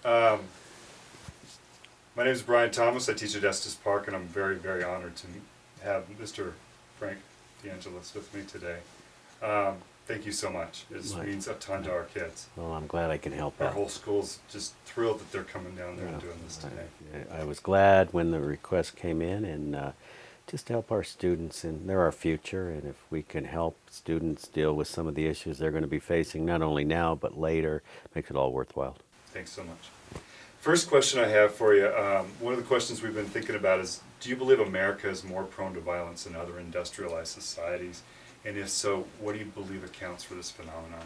Um, my name is Brian Thomas. I teach at Estes Park, and I'm very, very honored to have Mr. Frank DeAngelis with me today. Thank you so much. It means a ton to our kids. Well, I'm glad I can help Our out. whole school's just thrilled that they're coming down there and doing this today. I was glad when the request came in, and just to help our students, and they're our future, and if we can help students deal with some of the issues they're going to be facing, not only now but later, makes it all worthwhile. Thanks so much. First question I have for you, one of the questions we've been thinking about is, do you believe America is more prone to violence than other industrialized societies? And if so, what do you believe accounts for this phenomenon?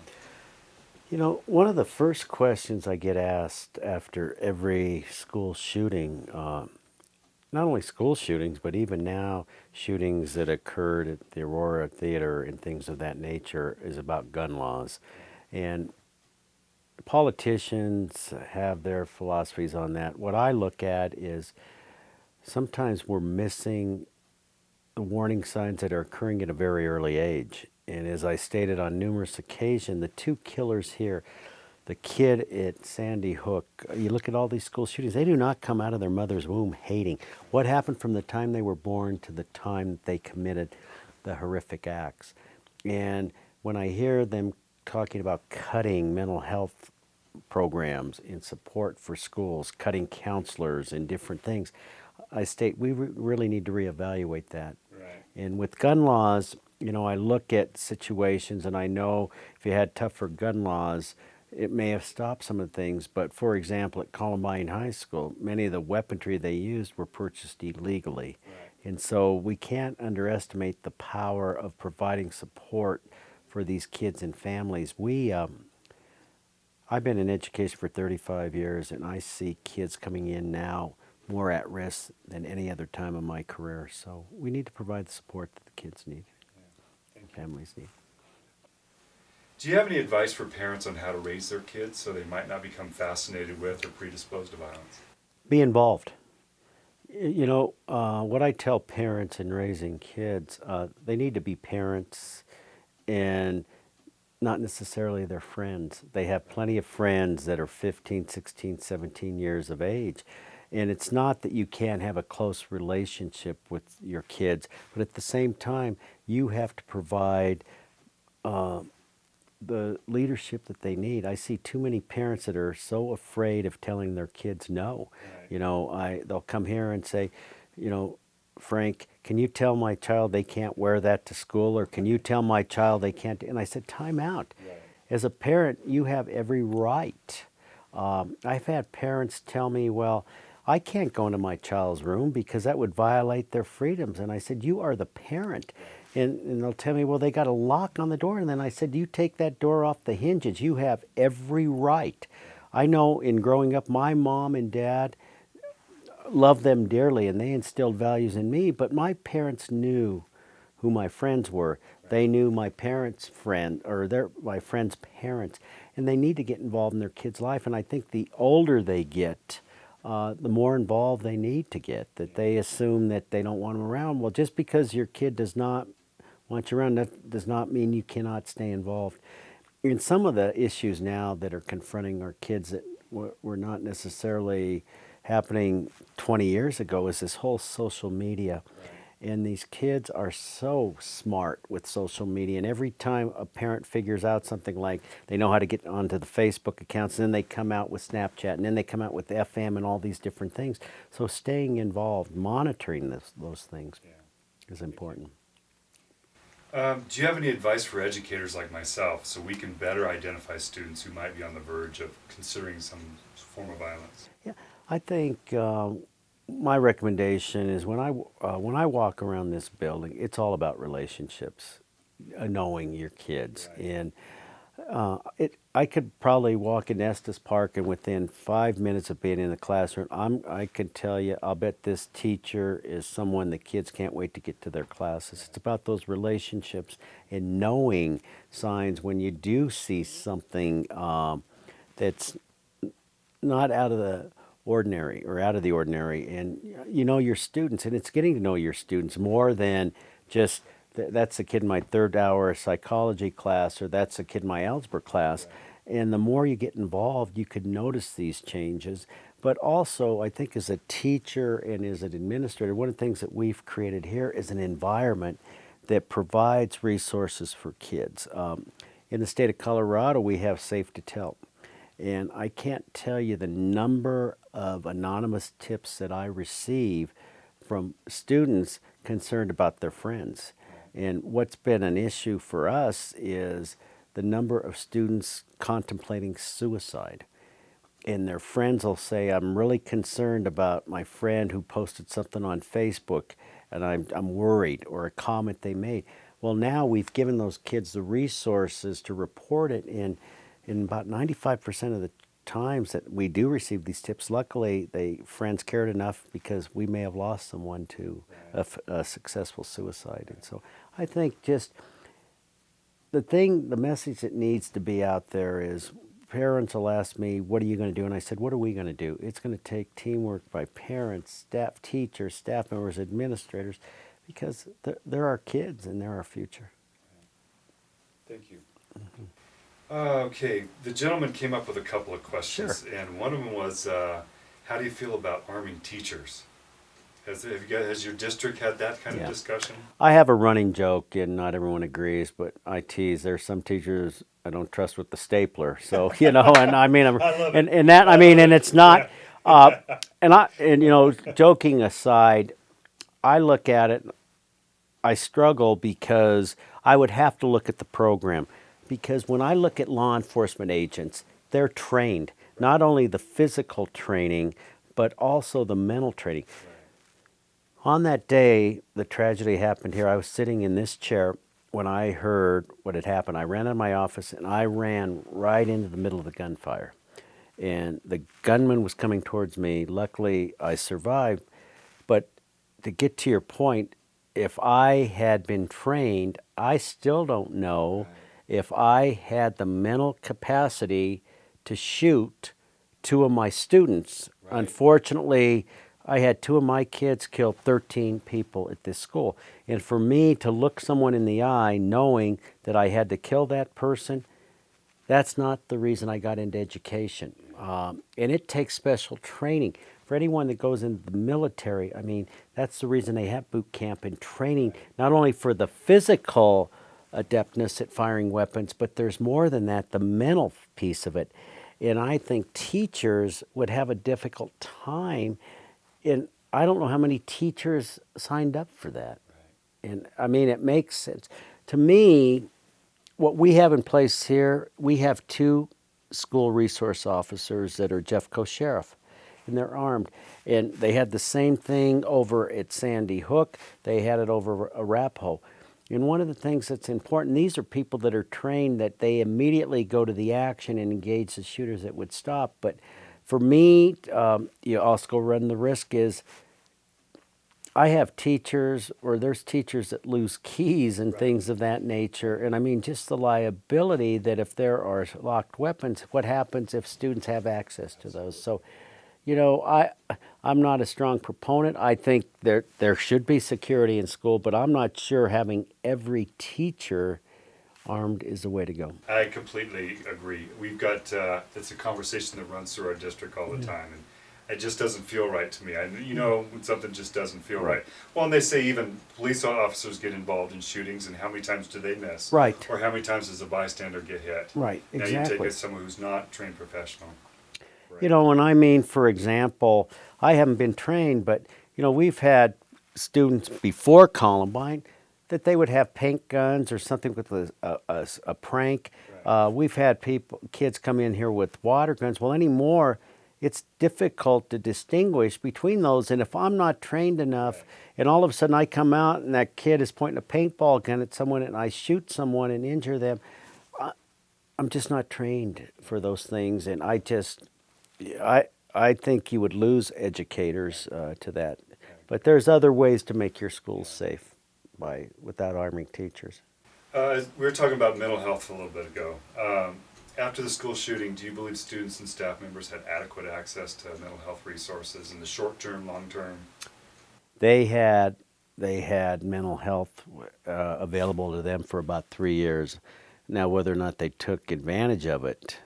You know, one of the first questions I get asked after every school shooting, not only school shootings, but even now shootings that occurred at the Aurora Theater and things of that nature, is about gun laws. And politicians have their philosophies on that. What I look at is sometimes we're missing the warning signs that are occurring at a very early age. And as I stated on numerous occasions, the two killers here, the kid at Sandy Hook, you look at all these school shootings, they do not come out of their mother's womb hating. What happened from the time they were born to the time that they committed the horrific acts? And when I hear them talking about cutting mental health programs in support for schools, cutting counselors and different things, I state we really need to reevaluate that. Right. And with gun laws, you know, I look at situations and I know if you had tougher gun laws, it may have stopped some of the things. But for example, at Columbine High School, many of the weaponry they used were purchased illegally. Right. And so we can't underestimate the power of providing support for these kids and families. I've been in education for 35 years, and I see kids coming in now more at risk than any other time in my career. So we need to provide the support that the kids need, and families need. Do you have any advice for parents on how to raise their kids so they might not become fascinated with or predisposed to violence? Be involved. You know, what I tell parents in raising kids, they need to be parents and not necessarily their friends. They have plenty of friends that are 15, 16, 17 years of age. And it's not that you can't have a close relationship with your kids, but at the same time, you have to provide the leadership that they need. I see too many parents that are so afraid of telling their kids no. Right. You know, they'll come here and say, you know, Frank, can you tell my child they can't wear that to school? Or can you tell my child they can't? And I said, time out. Right. As a parent, you have every right. I've had parents tell me, well, I can't go into my child's room because that would violate their freedoms. And I said, you are the parent. And they'll tell me, well, they got a lock on the door. And then I said, you take that door off the hinges. You have every right. I know in growing up, my mom and dad loved them dearly and they instilled values in me, but my parents knew who my friends were. They knew my parents' friend or my friends' parents, and they need to get involved in their kids' life. And I think the older they get, the more involved they need to get. That they assume that they don't want them around. Well, just because your kid does not want you around, that does not mean you cannot stay involved. In some of the issues now that are confronting our kids that were not necessarily happening 20 years ago is this whole social media. And these kids are so smart with social media. And every time a parent figures out something like they know how to get onto the Facebook accounts, and then they come out with Snapchat, and then they come out with FM and all these different things. So staying involved, monitoring those things is important. Do you have any advice for educators like myself so we can better identify students who might be on the verge of considering some form of violence? Yeah, I think my recommendation is when I walk around this building, it's all about relationships, knowing your kids. Right. And I could probably walk in Estes Park and within 5 minutes of being in the classroom, I could tell you, I'll bet this teacher is someone the kids can't wait to get to their classes. It's about those relationships and knowing signs when you do see something that's not out of the ordinary or out of the ordinary, and you know your students, and it's getting to know your students more than just that's a kid in my third hour psychology class or that's a kid in my algebra class. And the more you get involved, you could notice these changes. But also, I think as a teacher and as an administrator, one of the things that we've created here is an environment that provides resources for kids. In the state of Colorado, we have Safe to Tell. And I can't tell you the number of anonymous tips that I receive from students concerned about their friends. And what's been an issue for us is the number of students contemplating suicide. And their friends will say, I'm really concerned about my friend who posted something on Facebook and I'm worried, or a comment they made. Well, now we've given those kids the resources to report it, and in about 95% of the times that we do receive these tips, luckily, friends cared enough because we may have lost someone to a successful suicide. And so I think just the message that needs to be out there is parents will ask me, what are you going to do? And I said, what are we going to do? It's going to take teamwork by parents, staff, teachers, staff members, administrators, because they're our kids and they're our future. Thank you. Okay, the gentleman came up with a couple of questions, Sure. and one of them was, how do you feel about arming teachers? Has your district had that kind of discussion? I have a running joke, and not everyone agrees, but I tease. There's some teachers I don't trust with the stapler. So and I mean, and that I mean, and it's not. Joking aside, I look at it. I struggle because I would have to look at the program, because when I look at law enforcement agents, they're trained, not only the physical training, but also the mental training. On that day, the tragedy happened here. I was sitting in this chair when I heard what had happened. I ran out of my office and I ran right into the middle of the gunfire. And the gunman was coming towards me. Luckily, I survived. But to get to your point, if I had been trained, I still don't know if I had the mental capacity to shoot two of my students. Right. Unfortunately, I had two of my kids kill 13 people at this school. And for me to look someone in the eye knowing that I had to kill that person, that's not the reason I got into education. And it takes special training. For anyone that goes into the military, I mean, that's the reason they have boot camp and training, not only for the physical adeptness at firing weapons, but there's more than that, the mental piece of it. And I think teachers would have a difficult time, and I don't know how many teachers signed up for that. Right. And I mean, it makes sense. To me, what we have in place here, we have two school resource officers that are Jeffco Sheriff, and they're armed. And they had the same thing over at Sandy Hook. They had it over Arapahoe. And one of the things that's important, these are people that are trained that they immediately go to the action and engage the shooters that would stop. But for me, you also run the risk is I have teachers, or there's teachers that lose keys and things of that nature. And I mean, just the liability that if there are locked weapons, what happens if students have access to those? So, I'm not a strong proponent. I think there should be security in school, but I'm not sure having every teacher armed is the way to go. I completely agree. We've got, it's a conversation that runs through our district all the time. And it just doesn't feel right to me. When something just doesn't feel right. Well, and they say even police officers get involved in shootings, and how many times do they miss? Right. Or how many times does a bystander get hit? Right, exactly. Now you take it someone who's not trained professional. Right. And I mean, for example, I haven't been trained, but, we've had students before Columbine that they would have paint guns or something with a prank. Right. We've had kids come in here with water guns. Well, anymore, it's difficult to distinguish between those. And if I'm not trained enough, and all of a sudden I come out and that kid is pointing a paintball gun at someone and I shoot someone and injure them, I'm just not trained for those things. And I think you would lose educators to that. But there's other ways to make your schools safe without arming teachers. We were talking about mental health a little bit ago. After the school shooting, do you believe students and staff members had adequate access to mental health resources in the short term, long term? They had mental health available to them for about 3 years. Now, whether or not they took advantage of it,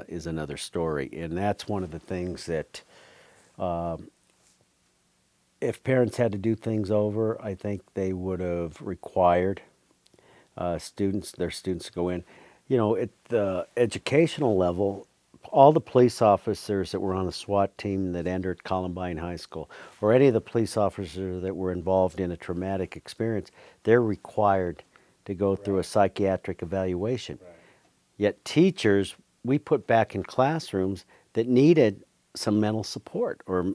is another story. And that's one of the things that if parents had to do things over, I think they would have required their students to go in. You know, at the educational level, all the police officers that were on the SWAT team that entered Columbine High School, or any of the police officers that were involved in a traumatic experience, they're required to go through a Right. psychiatric evaluation. Right. Yet teachers, we put back in classrooms that needed some mental support or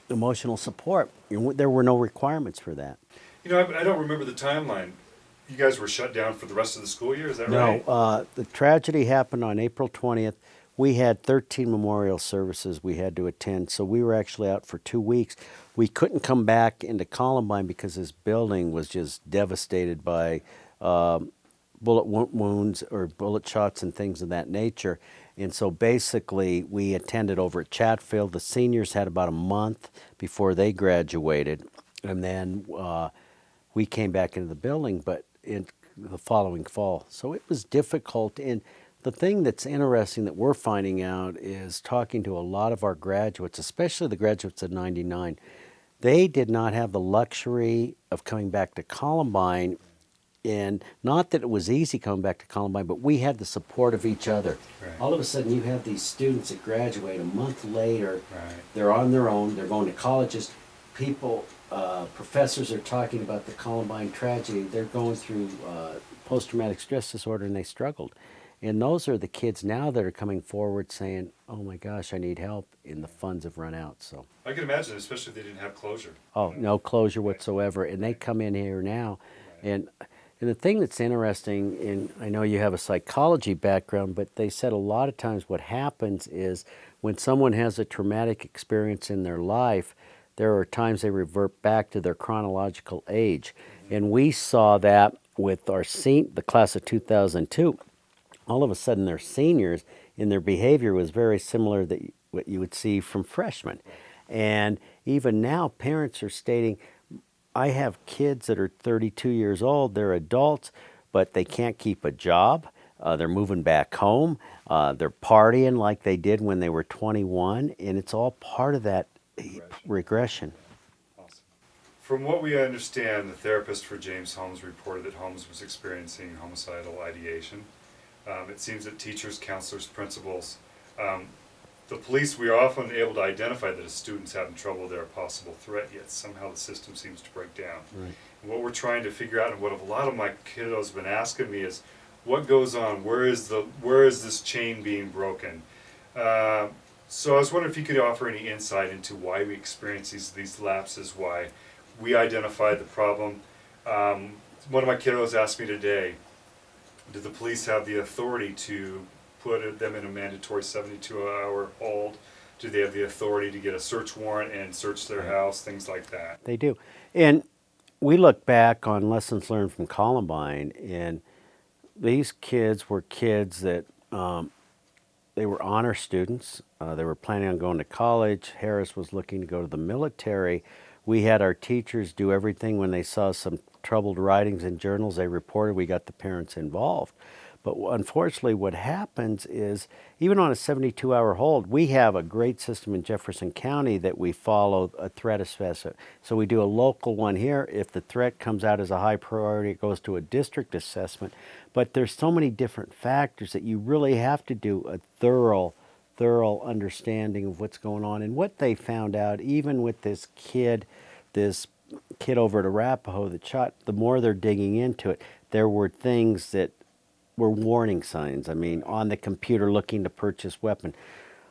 emotional support. There were no requirements for that. You know, I don't remember the timeline. You guys were shut down for the rest of the school year, is that No, right? the tragedy happened on April 20th. We had 13 memorial services we had to attend, so we were actually out for 2 weeks. We couldn't come back into Columbine because this building was just devastated by bullet wounds or bullet shots and things of that nature. And so basically, we attended over at Chatfield. The seniors had about a month before they graduated, and then we came back into the building, but in the following fall. So it was difficult. And the thing that's interesting that we're finding out is talking to a lot of our graduates, especially the graduates of '99, they did not have the luxury of coming back to Columbine. And not that it was easy coming back to Columbine, but we had the support of each other. Right. All of a sudden, you have these students that graduate a month later. Right. They're on their own. They're going to colleges. People, professors are talking about the Columbine tragedy. They're going through post-traumatic stress disorder, and they struggled. And those are the kids now that are coming forward saying, "Oh my gosh, I need help," and the funds have run out. So, I can imagine, especially if they didn't have closure. oh, You know? no closure whatsoever, and they come in here now, and the thing that's interesting, and I know you have a psychology background, but they said a lot of times what happens is when someone has a traumatic experience in their life, there are times they revert back to their chronological age. And we saw that with the class of 2002. All of a sudden, they're seniors, and their behavior was very similar that what you would see from freshmen. And even now, parents are stating, I have kids that are 32 years old, they're adults, but they can't keep a job. They're moving back home. They're partying like they did when they were 21, and it's all part of that regression. Awesome. From what we understand, the therapist for James Holmes reported that Holmes was experiencing homicidal ideation. It seems that teachers, counselors, principals, the police, we are often able to identify that a student's having trouble, they're a possible threat, yet somehow the system seems to break down. Right. And what we're trying to figure out, and what a lot of my kiddos have been asking me is, what goes on? Where is this chain being broken? So I was wondering if you could offer any insight into why we experience these lapses, why we identify the problem. One of my kiddos asked me today, do the police have the authority to put them in a mandatory 72-hour hold? Do they have the authority to get a search warrant and search their house, things like that? They do. And we look back on lessons learned from Columbine, and these kids were kids that they were honor students. They were planning on going to college. Harris was looking to go to the military. We had our teachers do everything when they saw some troubled writings in journals. They reported. We got the parents involved. But unfortunately, what happens is, even on a 72-hour hold, we have a great system in Jefferson County that we follow a threat assessment. So we do a local one here. If the threat comes out as a high priority, it goes to a district assessment. But there's so many different factors that you really have to do a thorough understanding of what's going on. And what they found out, even with this kid over at Arapahoe that shot, the more they're digging into it, there were things that were warning signs. I mean, on the computer looking to purchase weapon.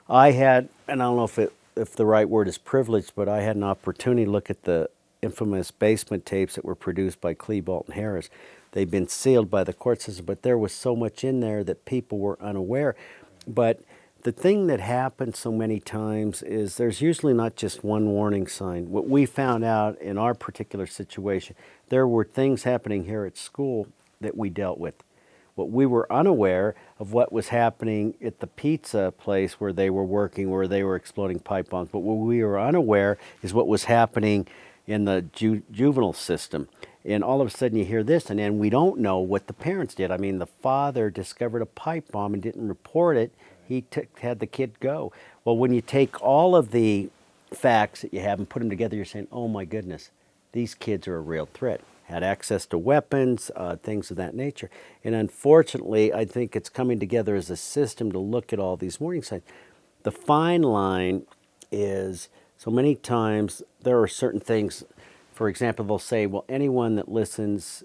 I had, and I don't know if the right word is privileged, but I had an opportunity to look at the infamous basement tapes that were produced by Klebold and Harris. They've been sealed by the court system, but there was so much in there that people were unaware. But the thing that happens so many times is there's usually not just one warning sign. What we found out in our particular situation, there were things happening here at school that we dealt with. What we were unaware of what was happening at the pizza place where they were working, where they were exploding pipe bombs. But what we were unaware is what was happening in the juvenile system. And all of a sudden you hear this, and then we don't know what the parents did. I mean, the father discovered a pipe bomb and didn't report it. had the kid go. Well, when you take all of the facts that you have and put them together, you're saying, oh my goodness, these kids are a real threat. Had access to weapons, things of that nature. And unfortunately, I think it's coming together as a system to look at all these warning signs. The fine line is so many times there are certain things, for example, they'll say, well, anyone that listens,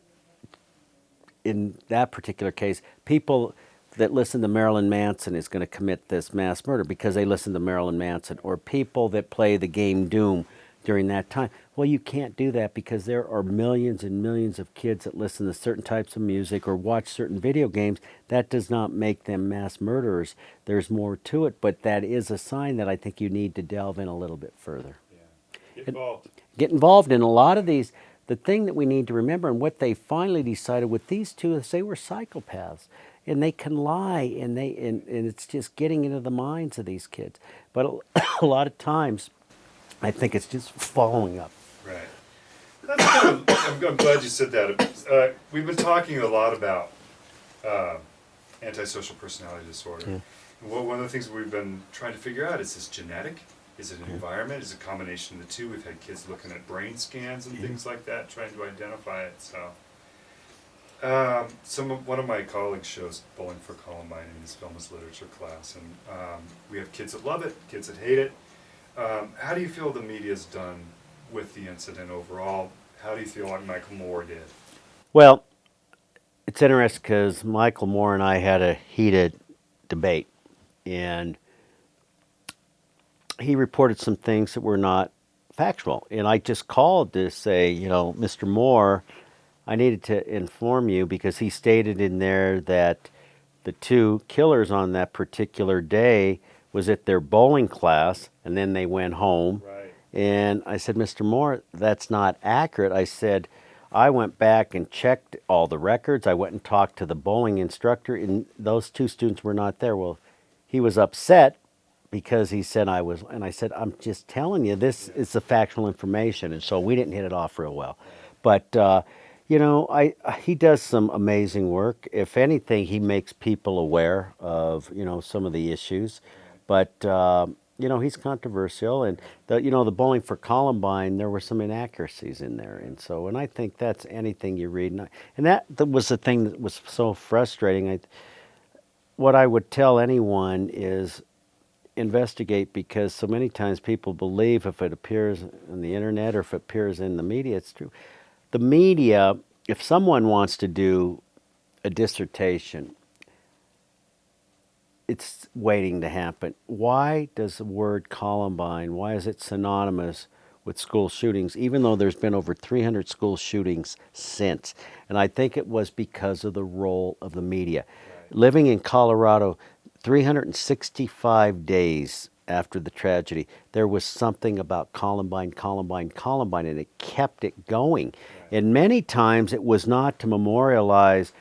in that particular case, people that listen to Marilyn Manson is going to commit this mass murder because they listen to Marilyn Manson, or people that play the game Doom during that time. Well, you can't do that because there are millions and millions of kids that listen to certain types of music or watch certain video games. That does not make them mass murderers. There's more to it, but that is a sign that I think you need to delve in a little bit further. Yeah. Get involved. Get involved in a lot of these. The thing that we need to remember, and what they finally decided with these two, is they were psychopaths, and they can lie, and it's just getting into the minds of these kids. But a lot of times, I think it's just following up. Right. That's kind of, I'm glad you said that. We've been talking a lot about antisocial personality disorder. Yeah. And one of the things we've been trying to figure out is this genetic? Is it an environment? Is it a combination of the two? We've had kids looking at brain scans and things like that, trying to identify it. So, one of my colleagues shows Bowling for Columbine in his film as literature class, and we have kids that love it, kids that hate it. How do you feel the media's done with the incident overall? How do you feel like Michael Moore did? Well, it's interesting because Michael Moore and I had a heated debate, and he reported some things that were not factual. And I just called to say, Mr. Moore, I needed to inform you because he stated in there that the two killers on that particular day was at their bowling class and then they went home. Right. And I said, Mr. Moore, that's not accurate. I said, I went back and checked all the records. I went and talked to the bowling instructor, and those two students were not there. Well, he was upset because he said I was, and I said, I'm just telling you, this is the factual information. And so we didn't hit it off real well. But, he does some amazing work. If anything, he makes people aware of, some of the issues. But, he's controversial. And, the Bowling for Columbine, there were some inaccuracies in there. And I think that's anything you read. And that was the thing that was so frustrating. What I would tell anyone is, investigate, because so many times people believe if it appears on the internet or if it appears in the media, it's true. The media, if someone wants to do a dissertation, it's waiting to happen. Why does the word Columbine, why is it synonymous with school shootings, even though there's been over 300 school shootings since? And I think it was because of the role of the media. Right. Living in Colorado, 365 days after the tragedy, there was something about Columbine, Columbine, Columbine, and it kept it going. Right. And many times it was not to memorialize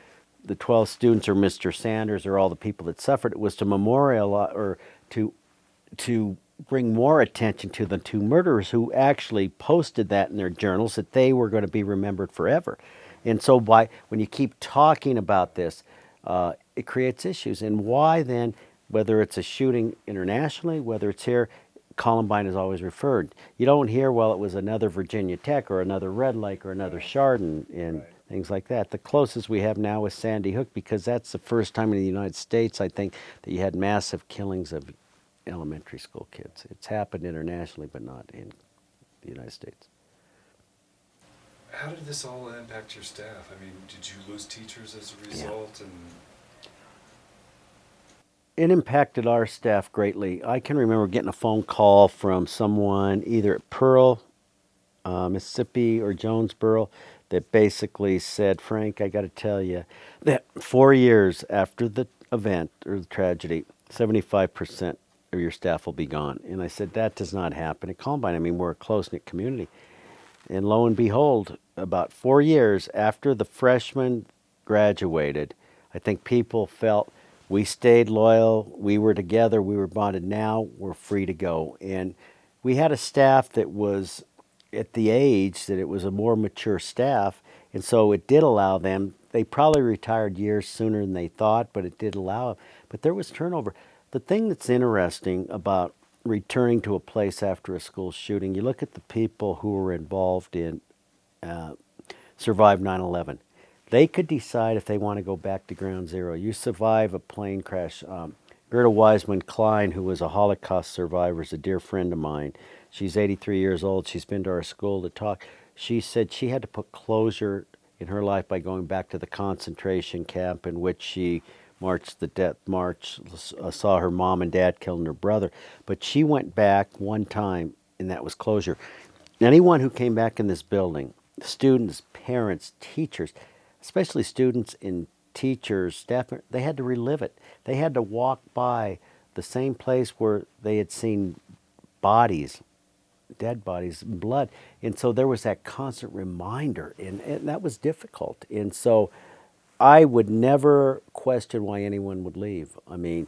the 12 students or Mr. Sanders or all the people that suffered. It was to memorialize or to bring more attention to the two murderers who actually posted that in their journals, that they were going to be remembered forever. And so when you keep talking about this, it creates issues. And why then, whether it's a shooting internationally, whether it's here, Columbine is always referred. You don't hear, well, it was another Virginia Tech or another Red Lake or another Chardon and right. Things like that. The closest we have now is Sandy Hook, because that's the first time in the United States, I think, that you had massive killings of elementary school kids. It's happened internationally, but not in the United States. How did this all impact your staff? I mean, did you lose teachers as a result? Yeah. It impacted our staff greatly. I can remember getting a phone call from someone either at Pearl, Mississippi, or Jonesboro that basically said, Frank, I got to tell you that 4 years after the event or the tragedy, 75% of your staff will be gone. And I said, that does not happen at Columbine. I mean, we're a close-knit community. And lo and behold, about 4 years after the freshmen graduated, I think people felt we stayed loyal, we were together, we were bonded. Now we're free to go. And we had a staff that was at the age that it was a more mature staff, and so it did allow them. They probably retired years sooner than they thought, but it did allow. But there was turnover. The thing that's interesting about returning to a place after a school shooting, you look at the people who were involved in uh, survive 9/11. They could decide if they want to go back to ground zero. You survive a plane crash. Gerda Wiseman Klein, who was a Holocaust survivor, is a dear friend of mine. She's 83 years old. She's been to our school to talk. She said she had to put closure in her life by going back to the concentration camp in which she marched the death march, saw her mom and dad killed and her brother. But she went back one time, and that was closure. Anyone who came back in this building, students, parents, teachers, especially students and teachers, staff, they had to relive it. They had to walk by the same place where they had seen bodies, dead bodies, blood. And so there was that constant reminder, and that was difficult. And so I would never question why anyone would leave. I mean,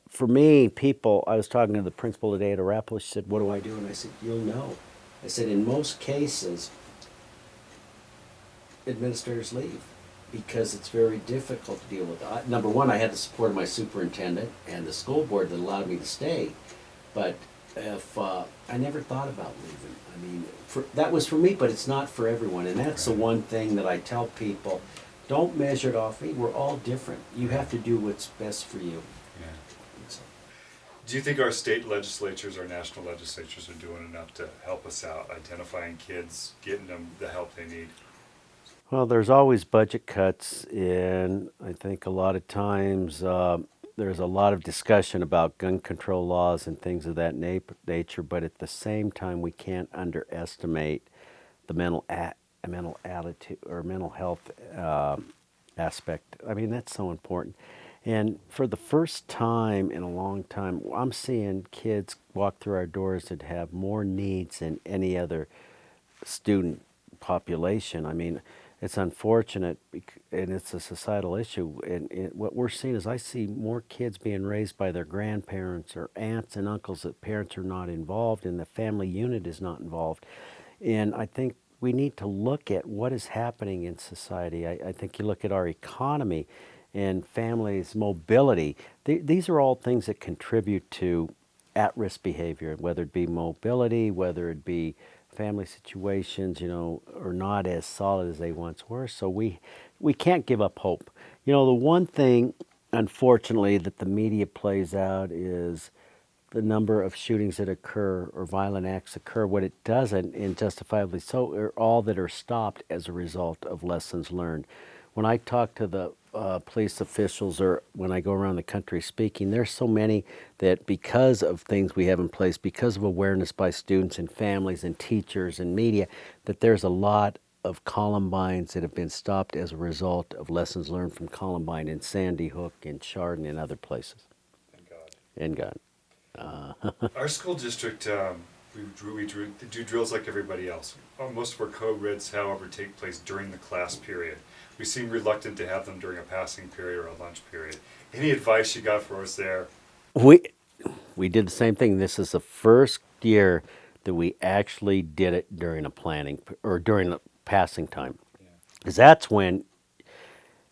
for me, people, I was talking to the principal today at Arapahoe. She said, "What do I do?" And I said, "You'll know." I said, "In most cases, administrators leave because it's very difficult to deal with. Number one, I had the support of my superintendent and the school board that allowed me to stay. But if I never thought about leaving. I mean, that was for me, but it's not for everyone. And that's the one thing that I tell people: don't measure it off me. We're all different. You have to do what's best for you." Yeah. Do you think our state legislatures, our national legislatures, are doing enough to help us out, identifying kids, getting them the help they need? Well, there's always budget cuts, and I think a lot of times there's a lot of discussion about gun control laws and things of that nature. But at the same time, we can't underestimate the mental attitude or mental health aspect. I mean, that's so important. And for the first time in a long time, I'm seeing kids walk through our doors that have more needs than any other student population. I mean, it's unfortunate, and it's a societal issue. And what we're seeing is I see more kids being raised by their grandparents or aunts and uncles that parents are not involved and the family unit is not involved. And I think we need to look at what is happening in society. I think you look at our economy and families' mobility. These are all things that contribute to at-risk behavior, whether it be mobility, whether it be family situations, are not as solid as they once were. So we can't give up hope. The one thing, unfortunately, that the media plays out is the number of shootings that occur or violent acts occur. What it doesn't, and justifiably so, are all that are stopped as a result of lessons learned. When I talk to the police officials or when I go around the country speaking, there's so many that because of things we have in place, because of awareness by students and families and teachers and media, that there's a lot of Columbines that have been stopped as a result of lessons learned from Columbine and Sandy Hook and Chardon and other places. Thank God. And God. Our school district, we do drills like everybody else. Most of our co-reds, however, take place during the class period. We seem reluctant to have them during a passing period or a lunch period. Any advice you got for us there? We we did the same thing. This is the first year that we actually did it during a planning or during a passing time. Because that's when,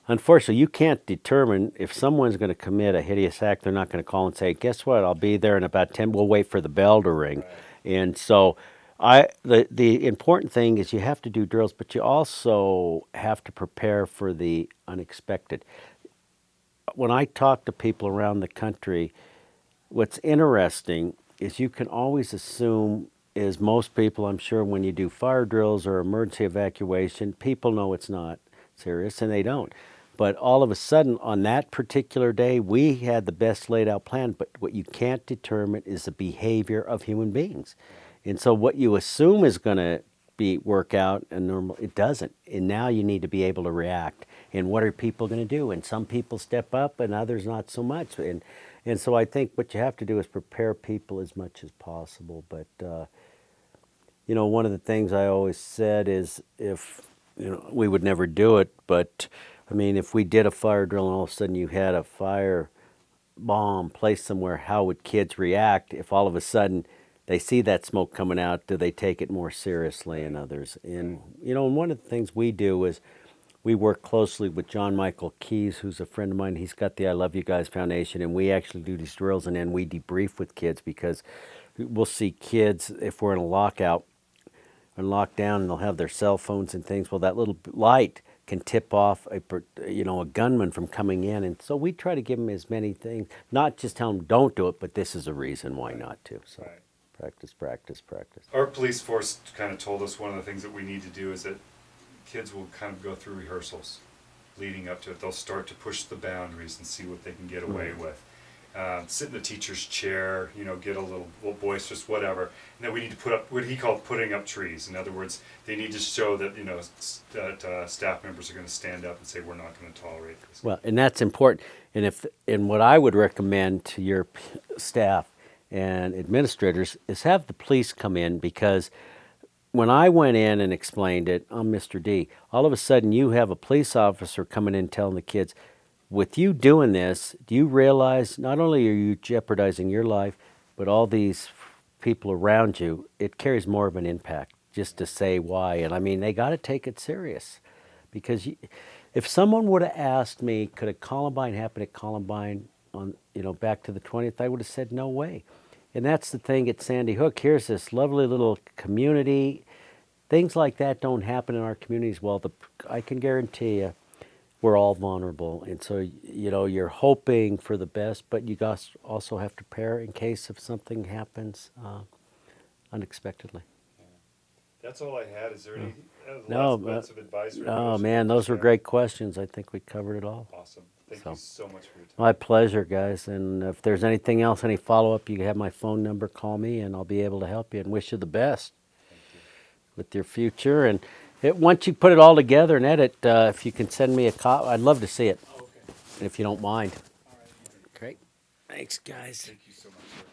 unfortunately, you can't determine if someone's going to commit a hideous act. They're not going to call and say, "Guess what? I'll be there in about 10. We'll wait for the bell to ring." Right. And so, the important thing is you have to do drills, but you also have to prepare for the unexpected. When I talk to people around the country, what's interesting is you can always assume, as most people, I'm sure, when you do fire drills or emergency evacuation, people know it's not serious and they don't. But all of a sudden, on that particular day, we had the best laid out plan. But what you can't determine is the behavior of human beings. And so, what you assume is going to be work out and normal, it doesn't. And now you need to be able to react. And what are people going to do? And some people step up, and others not so much. And so, I think what you have to do is prepare people as much as possible. But one of the things I always said is if, we would never do it, but I mean, if we did a fire drill and all of a sudden you had a fire bomb placed somewhere, how would kids react if all of a sudden they see that smoke coming out? Do they take it more seriously than others? And, and one of the things we do is we work closely with John Michael Keys, who's a friend of mine. He's got the I Love You Guys Foundation, and we actually do these drills, and then we debrief with kids because we'll see kids if we're in a lockout and lockdown, and they'll have their cell phones and things. Well, that little light can tip off a gunman from coming in, and so we try to give them as many things, not just tell them don't do it, but this is a reason why not to. So Right. practice, practice, practice. Our police force kind of told us one of the things that we need to do is that kids will kind of go through rehearsals leading up to it. They'll start to push the boundaries and see what they can get away with. Sit in the teacher's chair, get a little boisterous, whatever. And then we need to put up what he called putting up trees. In other words, they need to show that that staff members are going to stand up and say, we're not going to tolerate this. Well, and that's important. And what I would recommend to your staff and administrators is have the police come in, because when I went in and explained it, I'm Mr. D. All of a sudden, you have a police officer coming in telling the kids, with you doing this, do you realize not only are you jeopardizing your life, but all these people around you, it carries more of an impact just to say why. And I mean, they got to take it serious. Because if someone would have asked me, could a Columbine happen at Columbine on, back to the 20th, I would have said no way. And that's the thing at Sandy Hook. Here's this lovely little community. Things like that don't happen in our communities. Well, I can guarantee you, we're all vulnerable. And so, you're hoping for the best, but you guys also have to prepare in case if something happens unexpectedly. That's all I had. Is there any No, last bits of advice? Oh man, those were great questions. I think we covered it all. Awesome. Thank you so much for your time. My pleasure, guys. And if there's anything else, any follow-up, you have my phone number, call me, and I'll be able to help you and wish you the best with your future. And once you put it all together and edit, if you can send me a copy, I'd love to see it, Okay. if you don't mind. All right. Great. Thanks, guys. Thank you so much, sir.